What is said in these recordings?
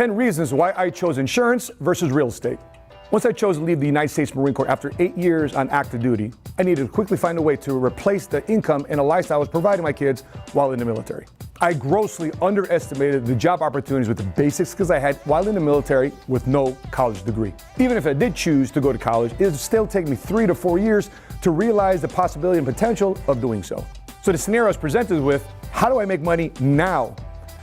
10 reasons why I chose insurance versus real estate. Once I chose to leave the United States Marine Corps after 8 years on active duty, I needed to quickly find a way to replace the income and a lifestyle I was providing my kids while in the military. I grossly underestimated the job opportunities with the basic skills I had while in the military with no college degree. Even if I did choose to go to college, it would still take me 3 to 4 years to realize the possibility and potential of doing so. So the scenario I was presented with, how do I make money now?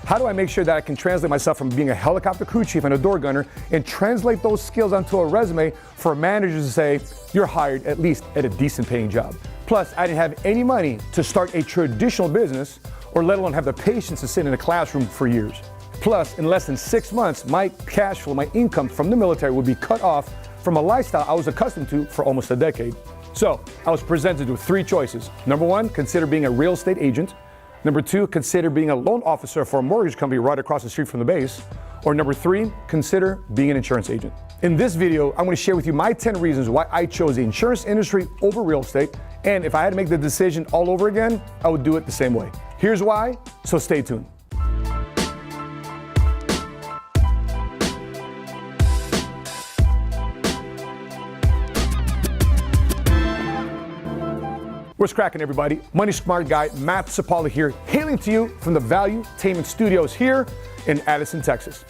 How do I make sure that I can translate myself from being a helicopter crew chief and a door gunner and translate those skills onto a resume for managers to say, you're hired at least at a decent paying job. Plus, I didn't have any money to start a traditional business or let alone have the patience to sit in a classroom for years. Plus, in less than 6 months, my cash flow, my income from the military would be cut off from a lifestyle I was accustomed to for almost a decade. So I was presented with 3 choices. Number 1, consider being a real estate agent. Number 2, consider being a loan officer for a mortgage company right across the street from the base. Or number 3, consider being an insurance agent. In this video, I'm going to share with you my 10 reasons why I chose the insurance industry over real estate. And if I had to make the decision all over again, I would do it the same way. Here's why, so stay tuned. What's cracking, everybody? Money Smart Guy Matt Sapaula here, hailing to you from the Valuetainment Studios here in Addison, Texas.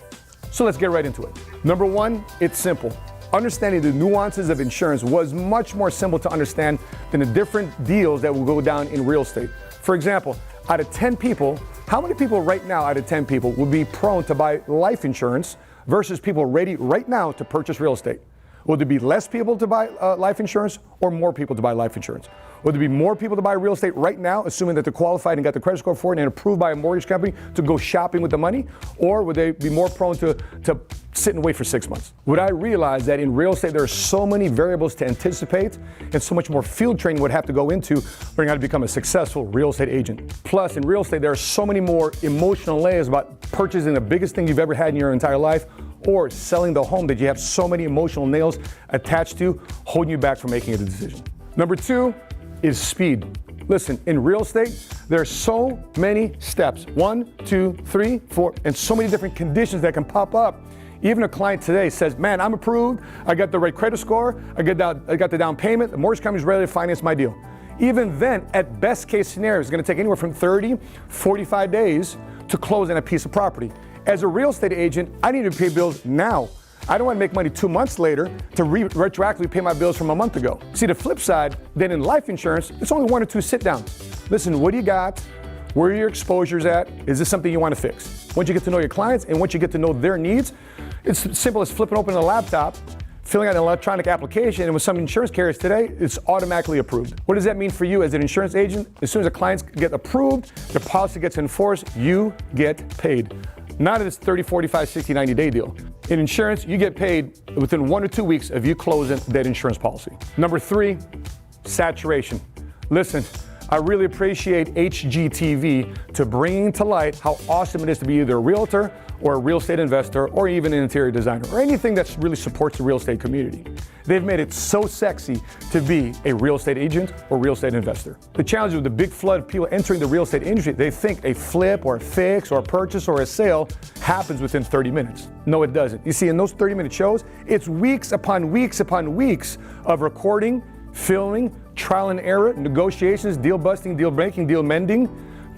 So let's get right into it. Number 1, it's simple. Understanding the nuances of insurance was much more simple to understand than the different deals that will go down in real estate. For example, out of 10 people, how many people right now out of 10 people would be prone to buy life insurance versus people ready right now to purchase real estate? Would there be less people to buy life insurance or more people to buy life insurance? Would there be more people to buy real estate right now, assuming that they're qualified and got the credit score for it and approved by a mortgage company to go shopping with the money? Or would they be more prone to sit and wait for 6 months? Would I realize that in real estate there are so many variables to anticipate and so much more field training would have to go into learning how to become a successful real estate agent? Plus, in real estate, there are so many more emotional layers about purchasing the biggest thing you've ever had in your entire life or selling the home that you have so many emotional nails attached to, holding you back from making a decision. Number 2 is speed. Listen, in real estate, there are so many steps. 1, 2, 3, 4, and so many different conditions that can pop up. Even a client today says, man, I'm approved, I got the right credit score, I got the down payment, the mortgage company's ready to finance my deal. Even then, at best case scenario, it's gonna take anywhere from 30, 45 days to close on a piece of property. As a real estate agent, I need to pay bills now. I don't want to make money 2 months later to retroactively pay my bills from a month ago. See, the flip side, then in life insurance, it's only 1 or 2 sit-downs. Listen, what do you got? Where are your exposures at? Is this something you want to fix? Once you get to know your clients and once you get to know their needs, it's as simple as flipping open a laptop, filling out an electronic application, and with some insurance carriers today, it's automatically approved. What does that mean for you as an insurance agent? As soon as the clients get approved, the policy gets enforced, you get paid. Not in this 30, 45, 60, 90-day deal. In insurance, you get paid within 1 or 2 weeks of you closing that insurance policy. Number 3, saturation. Listen, I really appreciate HGTV to bringing to light how awesome it is to be either a realtor or a real estate investor or even an interior designer or anything that really supports the real estate community. They've made it so sexy to be a real estate agent or real estate investor. The challenge with the big flood of people entering the real estate industry, they think a flip or a fix or a purchase or a sale happens within 30 minutes. No, it doesn't. You see, in those 30-minute shows, it's weeks upon weeks upon weeks of recording, filming, trial and error, negotiations, deal busting, deal breaking, deal mending,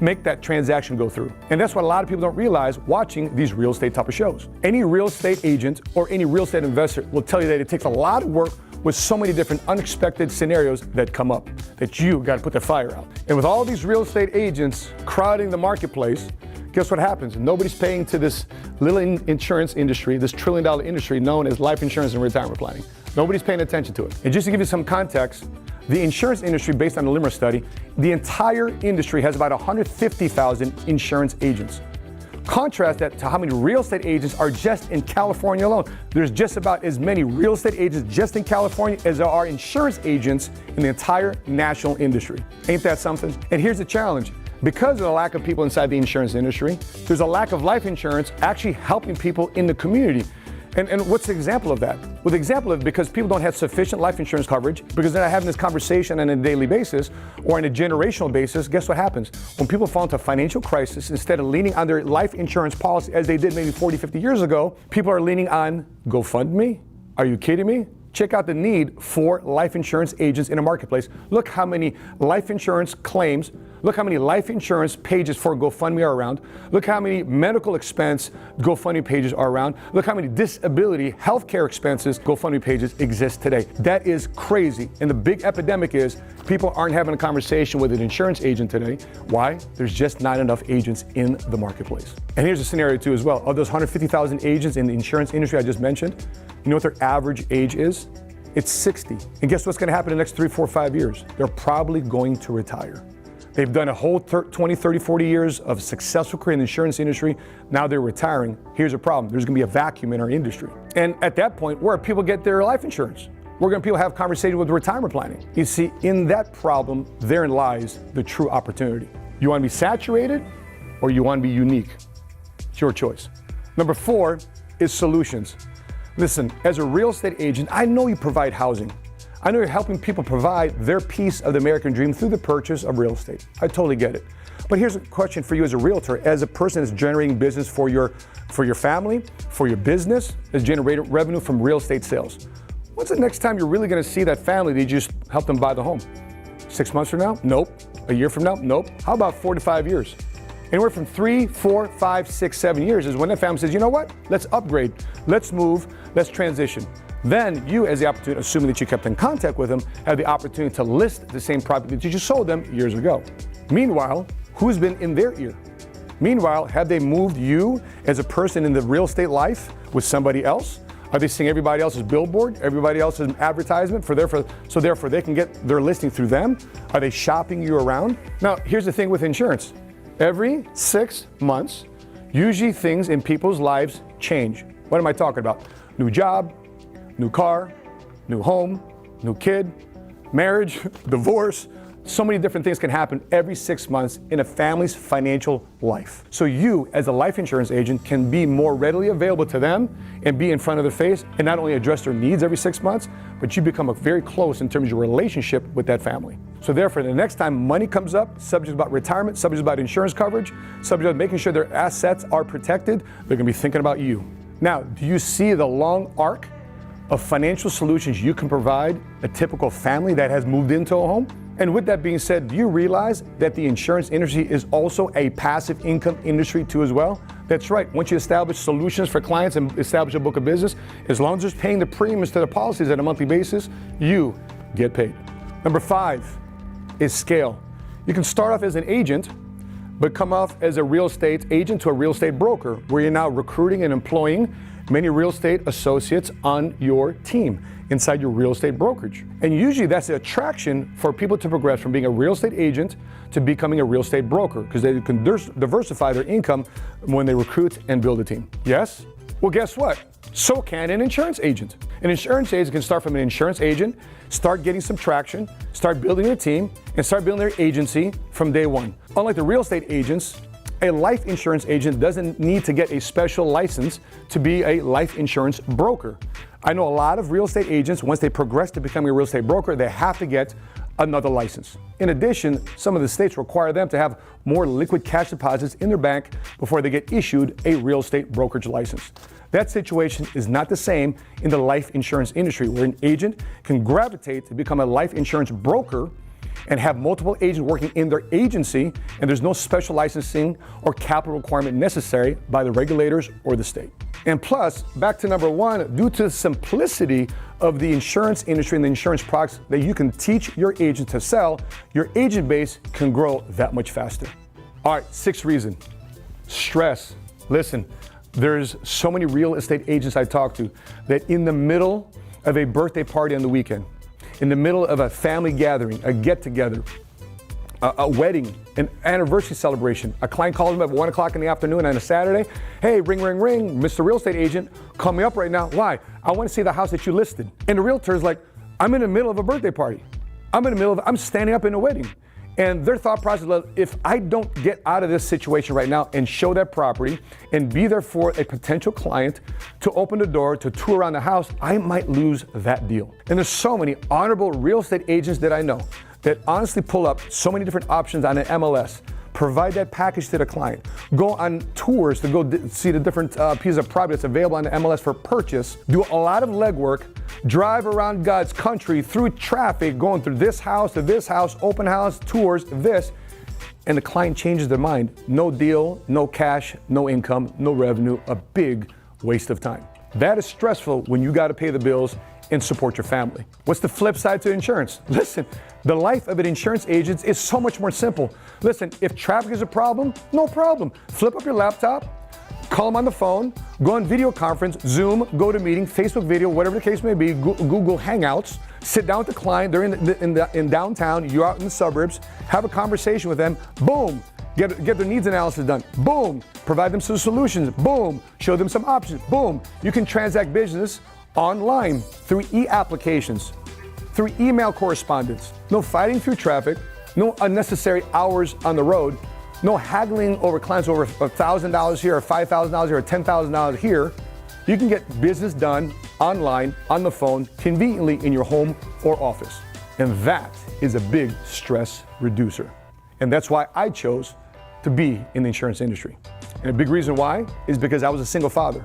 make that transaction go through. And that's what a lot of people don't realize watching these real estate type of shows. Any real estate agent or any real estate investor will tell you that it takes a lot of work with so many different unexpected scenarios that come up, that you got to put the fire out. And with all these real estate agents crowding the marketplace, guess what happens? Nobody's paying to this little insurance industry, this $1 trillion industry known as life insurance and retirement planning. Nobody's paying attention to it. And just to give you some context, the insurance industry, based on the LIMRA study, the entire industry has about 150,000 insurance agents. Contrast that to how many real estate agents are just in California alone. There's just about as many real estate agents just in California as there are insurance agents in the entire national industry. Ain't that something? And here's the challenge. Because of the lack of people inside the insurance industry, there's a lack of life insurance actually helping people in the community. And what's the example of that? Well, the example of because people don't have sufficient life insurance coverage, because they're not having this conversation on a daily basis or on a generational basis, guess what happens? When people fall into a financial crisis, instead of leaning on their life insurance policy as they did maybe 40, 50 years ago, people are leaning on GoFundMe. Are you kidding me? Check out the need for life insurance agents in the marketplace. Look how many life insurance claims, look how many life insurance pages for GoFundMe are around. Look how many medical expense GoFundMe pages are around. Look how many disability healthcare expenses GoFundMe pages exist today. That is crazy. And the big epidemic is people aren't having a conversation with an insurance agent today. Why? There's just not enough agents in the marketplace. And here's a scenario too as well. Of those 150,000 agents in the insurance industry I just mentioned, you know what their average age is? It's 60. And guess what's going to happen in the next 3, 4, 5 years? They're probably going to retire. They've done a whole 20, 30, 40 years of successful career in the insurance industry. Now they're retiring. Here's a problem. There's going to be a vacuum in our industry. And at that point, where people get their life insurance? We're going to people have conversations with retirement planning. You see, in that problem, therein lies the true opportunity. You want to be saturated or you want to be unique? It's your choice. Number 4 is solutions. Listen, as a real estate agent, I know you provide housing. I know you're helping people provide their piece of the American dream through the purchase of real estate. I totally get it. But here's a question for you as a realtor, as a person that's generating business for your family, for your business, that's generating revenue from real estate sales. When's the next time you're really going to see that family that you just help them buy the home? 6 months from now? Nope. A year from now? Nope. How about 4 to 5 years? Anywhere from 3, 4, 5, 6, 7 years is when that family says, you know what? Let's upgrade, let's move, let's transition. Then you, as the opportunity, assuming that you kept in contact with them, have the opportunity to list the same property that you just sold them years ago. Meanwhile, who's been in their ear? Meanwhile, have they moved you as a person in the real estate life with somebody else? Are they seeing everybody else's billboard, everybody else's advertisement, so therefore they can get their listing through them? Are they shopping you around? Now, here's the thing with insurance. Every 6 months, usually things in people's lives change. What am I talking about? New job, new car, new home, new kid, marriage, divorce. So many different things can happen every 6 months in a family's financial life. So you, as a life insurance agent, can be more readily available to them and be in front of their face and not only address their needs every 6 months, but you become very close in terms of your relationship with that family. So therefore, the next time money comes up, subjects about retirement, subjects about insurance coverage, subjects about making sure their assets are protected, they're going to be thinking about you. Now, do you see the long arc of financial solutions you can provide a typical family that has moved into a home? And with that being said, do you realize that the insurance industry is also a passive income industry too as well? That's right. Once you establish solutions for clients and establish a book of business, as long as it's paying the premiums to the policies on a monthly basis, you get paid. Number 5 is scale. You can start off as an agent, but come off as a real estate agent to a real estate broker, where you're now recruiting and employing many real estate associates on your team inside your real estate brokerage. And usually that's the attraction for people to progress from being a real estate agent to becoming a real estate broker, because they can diversify their income when they recruit and build a team. Yes? Well, guess what? So can an insurance agent. An insurance agent can start from an insurance agent, start getting some traction, start building their team, and start building their agency from day one. Unlike the real estate agents, a life insurance agent doesn't need to get a special license to be a life insurance broker. I know a lot of real estate agents, once they progress to becoming a real estate broker, they have to get another license. In addition, some of the states require them to have more liquid cash deposits in their bank before they get issued a real estate brokerage license. That situation is not the same in the life insurance industry, where an agent can gravitate to become a life insurance broker and have multiple agents working in their agency, and there's no special licensing or capital requirement necessary by the regulators or the state. And plus, back to number 1, due to the simplicity of the insurance industry and the insurance products that you can teach your agent to sell, your agent base can grow that much faster. All right, 6th reason, stress. Listen, there's so many real estate agents I talk to that in the middle of a birthday party on the weekend, in the middle of a family gathering, a get-together, a wedding, an anniversary celebration, a client calls them at 1 o'clock in the afternoon on a Saturday. Hey, ring, ring, ring, Mr. Real Estate Agent, call me up right now. Why? I want to see the house that you listed. And the realtor is like, I'm in the middle of a birthday party. I'm standing up in a wedding. And their thought process was, if I don't get out of this situation right now and show that property and be there for a potential client to open the door, to tour around the house, I might lose that deal. And there's so many honorable real estate agents that I know that honestly pull up so many different options on an MLS, provide that package to the client, go on tours to go see the different pieces of property that's available on the MLS for purchase, do a lot of legwork, drive around God's country through traffic, going through this house to this house, open house, tours, this, and the client changes their mind. No deal, no cash, no income, no revenue, a big waste of time. That is stressful when you got to pay the bills and support your family. What's the flip side to insurance? Listen, the life of an insurance agent is so much more simple. Listen, if traffic is a problem, no problem. Flip up your laptop, call them on the phone, go on video conference, Zoom, go to meeting, Facebook video, whatever the case may be, Google Hangouts, sit down with the client, they're in downtown, you're out in the suburbs, have a conversation with them, boom, get their needs analysis done, boom, provide them some solutions, boom, show them some options, boom. You can transact business online through e-applications, through email correspondence. No fighting through traffic, no unnecessary hours on the road, no haggling over clients over $1,000 here or $5,000 here or $10,000 here. You can get business done online, on the phone, conveniently in your home or office. And that is a big stress reducer. And that's why I chose to be in the insurance industry. And a big reason why is because I was a single father.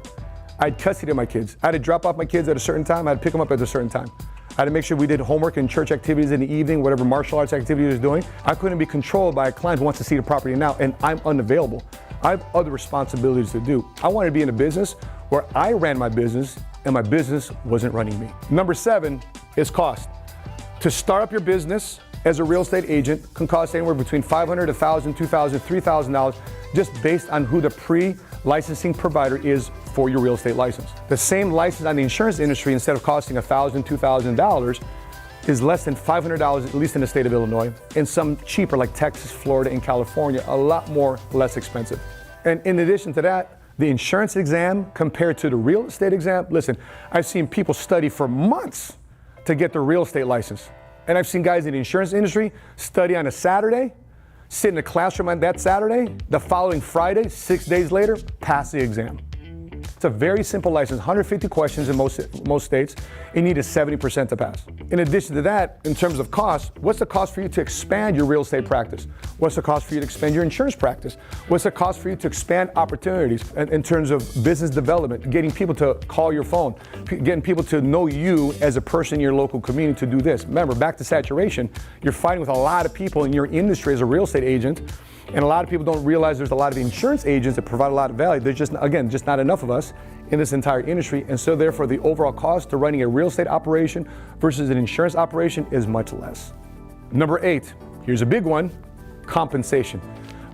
I had custody of my kids. I had to drop off my kids at a certain time. I had to pick them up at a certain time. I had to make sure we did homework and church activities in the evening, whatever martial arts activity he was doing. I couldn't be controlled by a client who wants to see the property now, and I'm unavailable. I have other responsibilities to do. I wanted to be in a business where I ran my business and my business wasn't running me. Number 7 is cost. To start up your business as a real estate agent can cost anywhere between $500, $1,000, $2,000, $3,000, just based on who the pre-licensing provider is for your real estate license. The same license on the insurance industry, instead of costing $1,000, $2,000, is less than $500, at least in the state of Illinois, and some cheaper like Texas, Florida, and California, a lot more less expensive. And in addition to that, the insurance exam compared to the real estate exam, listen, I've seen people study for months to get their real estate license. And I've seen guys in the insurance industry study on a Saturday, sit in a classroom on that Saturday, the following Friday, 6 days later, pass the exam. It's a very simple license, 150 questions in most states. You need a 70% to pass. In addition to that, in terms of cost, what's the cost for you to expand your real estate practice? What's the cost for you to expand your insurance practice? What's the cost for you to expand opportunities in terms of business development, getting people to call your phone, getting people to know you as a person in your local community to do this? Remember, back to saturation, you're fighting with a lot of people in your industry as a real estate agent. And a lot of people don't realize there's a lot of insurance agents that provide a lot of value. There's just not enough of us in this entire industry. And so therefore the overall cost to running a real estate operation versus an insurance operation is much less. Number 8, here's a big one, compensation.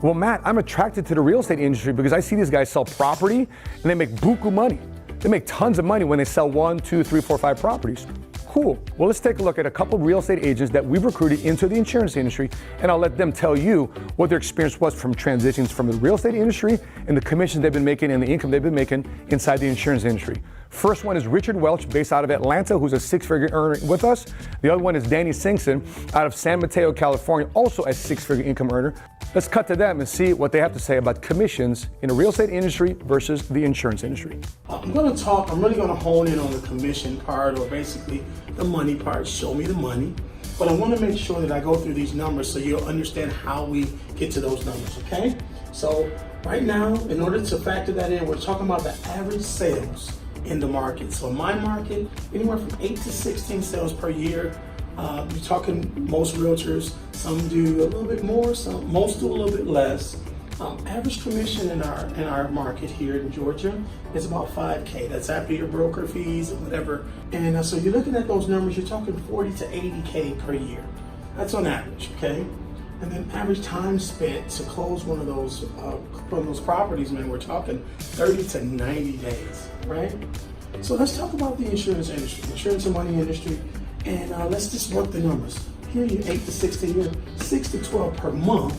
Well, Matt, I'm attracted to the real estate industry because I see these guys sell property and they make buku money. They make tons of money when they sell 1, 2, 3, 4, 5 properties. Cool. Well, let's take a look at a couple of real estate agents that we've recruited into the insurance industry, and I'll let them tell you what their experience was from transitions from the real estate industry and the commissions they've been making and the income they've been making inside the insurance industry. First one is Richard Welch, based out of Atlanta, who's a 6-figure earner with us. The other one is Danny Singson out of San Mateo, California, also a 6-figure income earner. Let's cut to them and see what they have to say about commissions in the real estate industry versus the insurance industry. I'm really going to hone in on the commission part, or basically the money part, show me the money. But I want to make sure that I go through these numbers so you'll understand how we get to those numbers, okay? So right now, in order to factor that in, we're talking about the average sales in the market. So in my market, anywhere from 8 to 16 sales per year. You're talking most realtors, some do a little bit more, most do a little bit less. Average commission in our market here in Georgia is about $5K. That's after your broker fees and whatever. And so you're looking at those numbers, you're talking 40 to 80K per year. That's on average, okay? And then average time spent to close one of those properties, man, we're talking 30 to 90 days, right? So let's talk about the insurance industry, insurance and money industry, and let's just work the numbers. Here you're 8 to 16, you're 6 to 12 per month,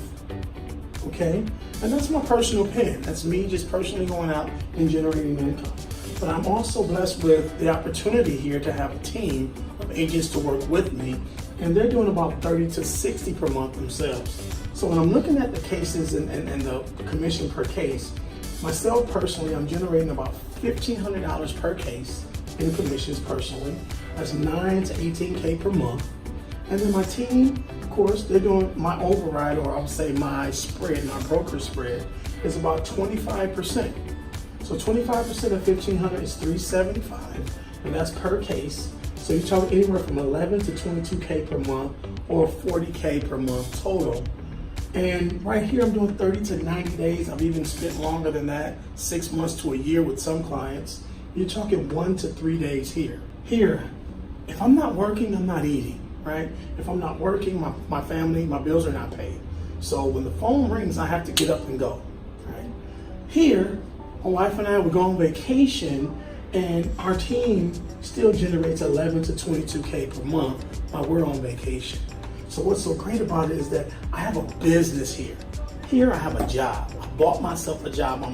okay? And that's my personal opinion. That's me just personally going out and generating income. But I'm also blessed with the opportunity here to have a team of agents to work with me and they're doing about 30 to 60 per month themselves. So when I'm looking at the cases and the commission per case, myself personally, I'm generating about $1,500 per case in commissions personally. That's 9 to 18K per month. And then my team, of course, they're doing my override, or I'll say my spread, my broker spread, is about 25%. So 25% of 1,500 is $375, and that's per case. So you're talking anywhere from 11 to 22K per month, or 40K per month total. And right here, I'm doing 30 to 90 days. I've even spent longer than that, 6 months to a year with some clients. You're talking 1 to 3 days here. Here, if I'm not working, I'm not eating, right? If I'm not working, my family, my bills are not paid. So when the phone rings, I have to get up and go, right? Here, my wife and I would go on vacation, and our team still generates 11 to 22K per month while we're on vacation. So what's so great about it is that I have a business here. Here I have a job. I bought myself a job.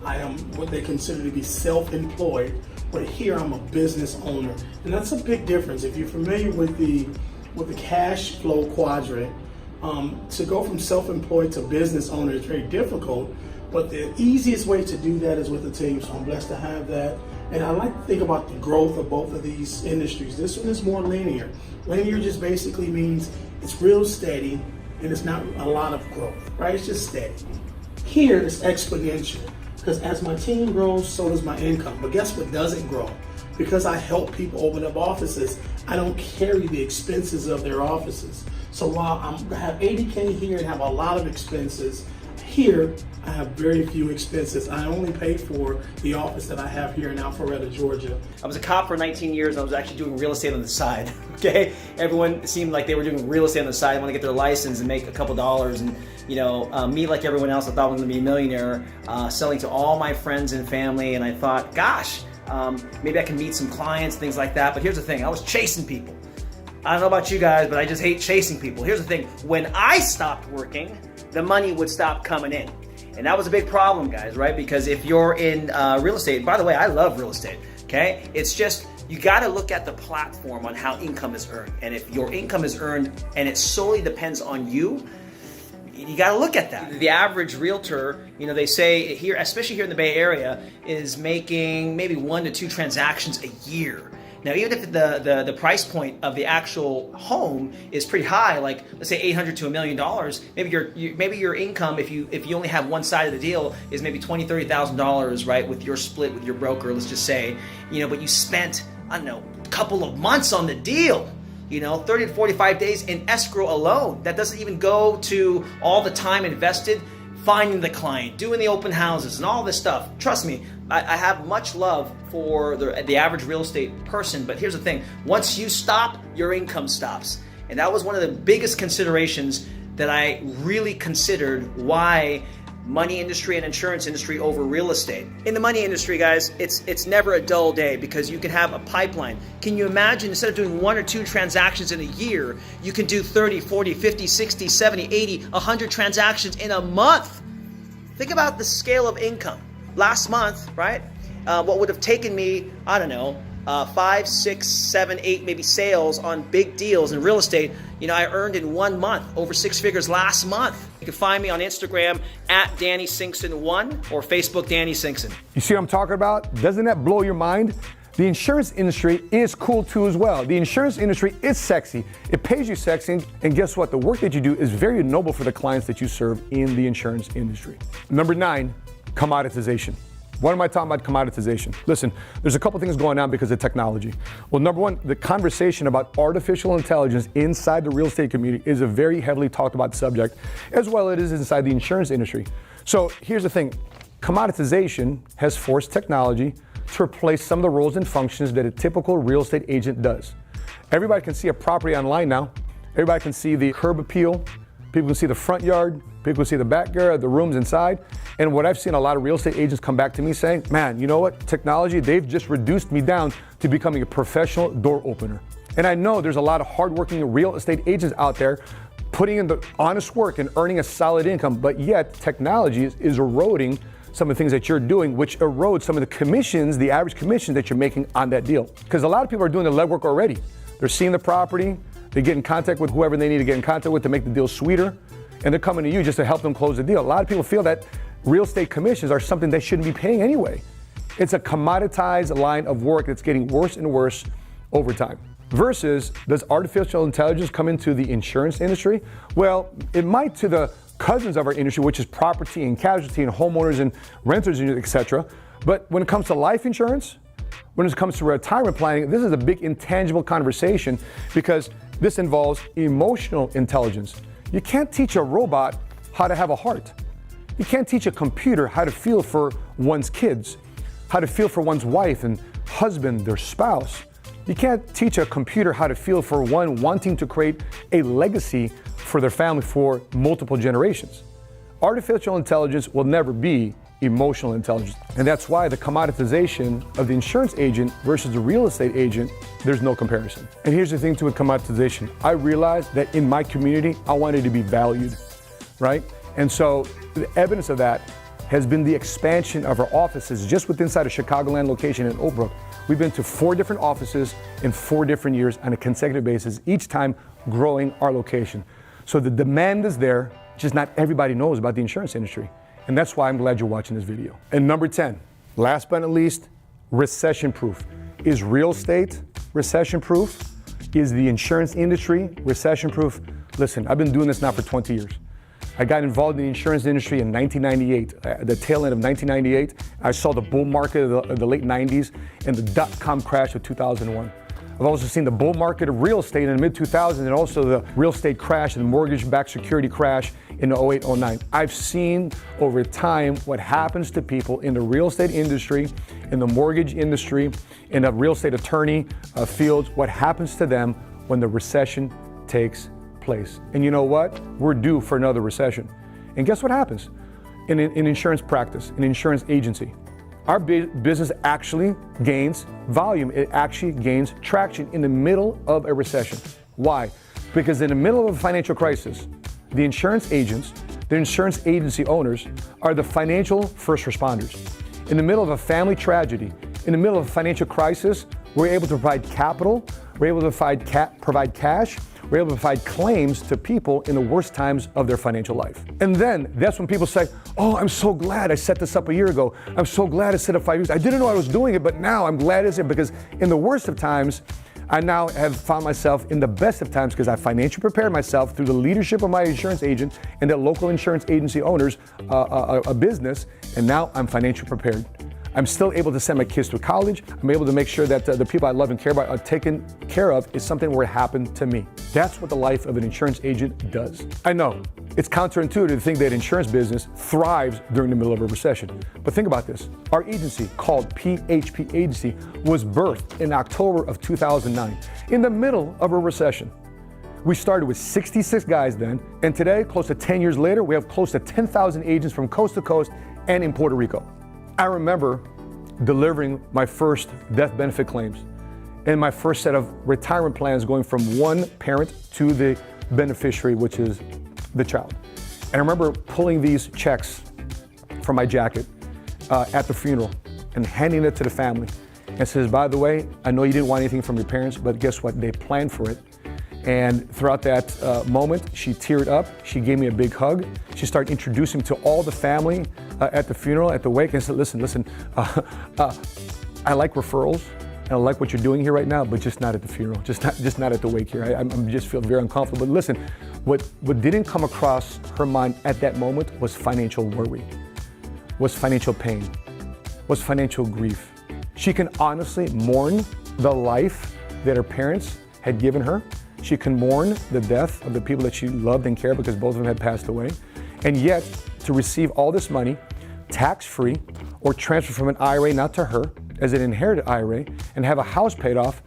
I am what they consider to be self-employed, but here I'm a business owner. And that's a big difference. If you're familiar with the cash flow quadrant, to go from self-employed to business owner is very difficult, but the easiest way to do that is with a team. So I'm blessed to have that. And I like to think about the growth of both of these industries. This one is more linear. Linear just basically means it's real steady and it's not a lot of growth, right? It's just steady. Here it's exponential, because as my team grows, so does my income. But guess what doesn't grow? Because I help people open up offices, I don't carry the expenses of their offices. So while I have 80K here and have a lot of expenses, here I have very few expenses. I only pay for the office that I have here in Alpharetta, Georgia. I was a cop for 19 years. I was actually doing real estate on the side, okay? Everyone seemed like they were doing real estate on the side, want to get their license and make a couple dollars. And me, like everyone else, I thought I was going to be a millionaire, selling to all my friends and family. And I thought, gosh, maybe I can meet some clients, things like that. But here's the thing, I was chasing people. I don't know about you guys, but I just hate chasing people. Here's the thing, when I stopped working, the money would stop coming in. And that was a big problem, guys, right? Because if you're in real estate, by the way, I love real estate, okay? It's just, you gotta look at the platform on how income is earned. And if your income is earned and it solely depends on you, you gotta look at that. The average realtor, they say here, especially here in the Bay Area, is making maybe 1 to 2 transactions a year. Now, even if the price point of the actual home is pretty high, like let's say $800,000 to $1 million, maybe your income, if you only have one side of the deal, is maybe $20,000, $30,000, right, with your split with your broker, let's just say, but you spent, I don't know, a couple of months on the deal. 30 to 45 days in escrow alone. That doesn't even go to all the time invested finding the client, doing the open houses and all this stuff. Trust me, I have much love for the average real estate person, but here's the thing. Once you stop, your income stops. And that was one of the biggest considerations that I really considered why money industry and insurance industry over real estate. In the money industry, guys, it's never a dull day because you can have a pipeline. Can you imagine, instead of doing 1 or 2 transactions in a year, you can do 30, 40, 50, 60, 70, 80, 100 transactions in a month? Think about the scale of income. Last month, right, what would have taken me, I don't know, 5, 6, 7, 8 maybe sales on big deals in real estate, I earned in 1 month over 6 figures last month. You can find me on Instagram at Danny Singson1 or Facebook Danny Singson. You see what I'm talking about? Doesn't that blow your mind? The insurance industry is cool too as well. The insurance industry is sexy. It pays you sexy, and guess what? The work that you do is very noble for the clients that you serve in the insurance industry. Number 9, commoditization. Why am I talking about commoditization? Listen, there's a couple things going on because of technology. Well, number 1, the conversation about artificial intelligence inside the real estate community is a very heavily talked about subject, as well as it is inside the insurance industry. So here's the thing, commoditization has forced technology to replace some of the roles and functions that a typical real estate agent does. Everybody can see a property online now. Everybody can see the curb appeal. People can see the front yard. People can see the backyard, the rooms inside. And what I've seen a lot of real estate agents come back to me saying, man, you know what? Technology, they've just reduced me down to becoming a professional door opener. And I know there's a lot of hardworking real estate agents out there putting in the honest work and earning a solid income, but yet technology is eroding some of the things that you're doing, which erodes some of the commissions, the average commissions that you're making on that deal. Because a lot of people are doing the legwork already. They're seeing the property, They get in contact with whoever they need to get in contact with to make the deal sweeter, and they're coming to you just to help them close the deal. A lot of people feel that real estate commissions are something they shouldn't be paying anyway. It's a commoditized line of work that's getting worse and worse over time. Versus, does artificial intelligence come into the insurance industry? Well, it might to the cousins of our industry, which is property and casualty and homeowners and renters, etc. But when it comes to life insurance, when it comes to retirement planning, this is a big intangible conversation because this involves emotional intelligence. You can't teach a robot how to have a heart. You can't teach a computer how to feel for one's kids, how to feel for one's wife and husband, their spouse. You can't teach a computer how to feel for one wanting to create a legacy for their family for multiple generations. Artificial intelligence will never be emotional intelligence. And that's why the commoditization of the insurance agent versus the real estate agent, there's no comparison. And here's the thing to with commoditization. I realized that in my community, I wanted to be valued, right? And so the evidence of that has been the expansion of our offices just within inside a Chicagoland location in Oak Brook. We've been to 4 different offices in 4 different years on a consecutive basis, each time growing our location. So the demand is there, just not everybody knows about the insurance industry. And that's why I'm glad you're watching this video. And number 10, last but not least, recession proof. Is real estate recession proof? Is the insurance industry recession proof? Listen, I've been doing this now for 20 years. I got involved in the insurance industry in 1998, at the tail end of 1998. I saw the bull market of the late 90s and the dot-com crash of 2001. I've also seen the bull market of real estate in the mid-2000s and also the real estate crash and the mortgage-backed security crash in the 08, 09. I've seen over time what happens to people in the real estate industry, in the mortgage industry, in the real estate attorney fields, what happens to them when the recession takes place. And you know what? We're due for another recession. And guess what happens in insurance practice, in insurance agency? Our business actually gains volume. It actually gains traction in the middle of a recession. Why? Because in the middle of a financial crisis, the insurance agents, the insurance agency owners are the financial first responders. In the middle of a family tragedy, in the middle of a financial crisis, we're able to provide capital, we're able to provide cash, we're able to provide claims to people in the worst times of their financial life. And then that's when people say, oh, I'm so glad I set this up a year ago. I'm so glad I set up 5 years. I didn't know I was doing it, but now I'm glad it's here because in the worst of times, I now have found myself in the best of times because I financially prepared myself through the leadership of my insurance agent and the local insurance agency owners, a business, and now I'm financially prepared. I'm still able to send my kids to college. I'm able to make sure that the people I love and care about are taken care of if something were to happen to me. That's what the life of an insurance agent does. I know, it's counterintuitive to think that insurance business thrives during the middle of a recession. But think about this. Our agency, called PHP Agency, was birthed in October of 2009, in the middle of a recession. We started with 66 guys then, and today, close to 10 years later, we have close to 10,000 agents from coast to coast and in Puerto Rico. I remember delivering my first death benefit claims and my first set of retirement plans going from one parent to the beneficiary, which is the child. And I remember pulling these checks from my jacket at the funeral and handing it to the family and says, by the way, I know you didn't want anything from your parents, but guess what? They planned for it. And throughout that moment, she teared up. She gave me a big hug. She started introducing me to all the family at the funeral, at the wake, and said, listen, I like referrals, and I like what you're doing here right now, but just not at the funeral, just not at the wake here. I just feel very uncomfortable. But listen, what didn't come across her mind at that moment was financial worry, was financial pain, was financial grief. She can honestly mourn the life that her parents had given her. She can mourn the death of the people that she loved and cared because both of them had passed away. And yet, to receive all this money, tax-free, or transfer from an IRA, not to her, as an inherited IRA, and have a house paid off,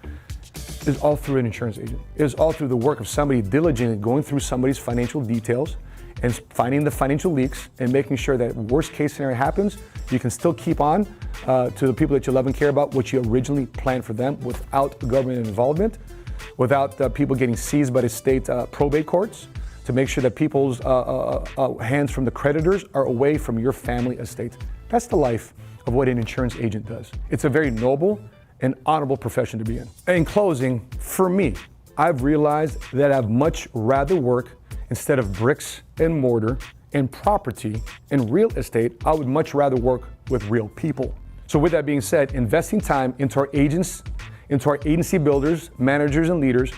is all through an insurance agent. It is all through the work of somebody diligently going through somebody's financial details and finding the financial leaks and making sure that worst case scenario happens, you can still keep on to the people that you love and care about what you originally planned for them without government involvement, without people getting seized by the state probate courts, to make sure that people's hands from the creditors are away from your family estate. That's the life of what an insurance agent does. It's a very noble and honorable profession to be in. In closing, for me, I've realized that I'd much rather work instead of bricks and mortar and property and real estate. I would much rather work with real people. So with that being said, investing time into our agents, into our agency builders, managers, and leaders,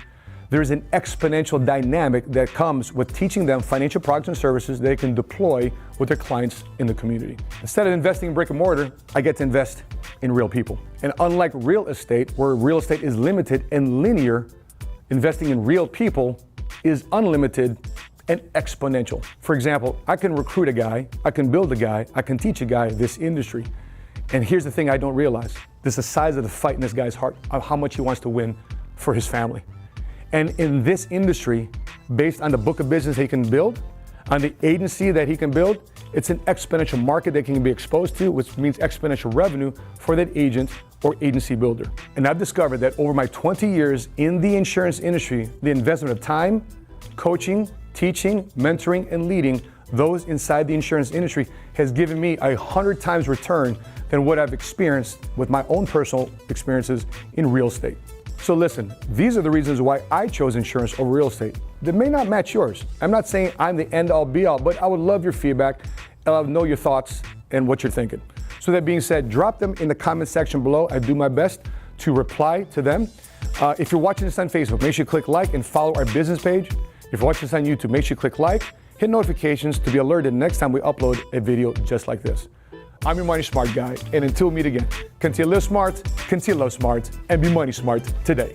there's an exponential dynamic that comes with teaching them financial products and services they can deploy with their clients in the community. Instead of investing in brick and mortar, I get to invest in real people. And unlike real estate, where real estate is limited and linear, investing in real people is unlimited and exponential. For example, I can recruit a guy, I can build a guy, I can teach a guy this industry. And here's the thing I don't realize. This is the size of the fight in this guy's heart, of how much he wants to win for his family. And in this industry, based on the book of business he can build, on the agency that he can build, it's an exponential market that can be exposed to, which means exponential revenue for that agent or agency builder. And I've discovered that over my 20 years in the insurance industry, the investment of time, coaching, teaching, mentoring, and leading those inside the insurance industry has given me 100 times return than what I've experienced with my own personal experiences in real estate. So listen, these are the reasons why I chose insurance over real estate. They may not match yours. I'm not saying I'm the end-all be-all, but I would love your feedback and I'll know your thoughts and what you're thinking. So that being said, drop them in the comment section below. I do my best to reply to them. If you're watching this on Facebook, make sure you click like and follow our business page. If you're watching this on YouTube, make sure you click like, hit notifications to be alerted next time we upload a video just like this. I'm your Money Smart Guy, and until we meet again, continue to live smart, continue to love smart, and be money smart today.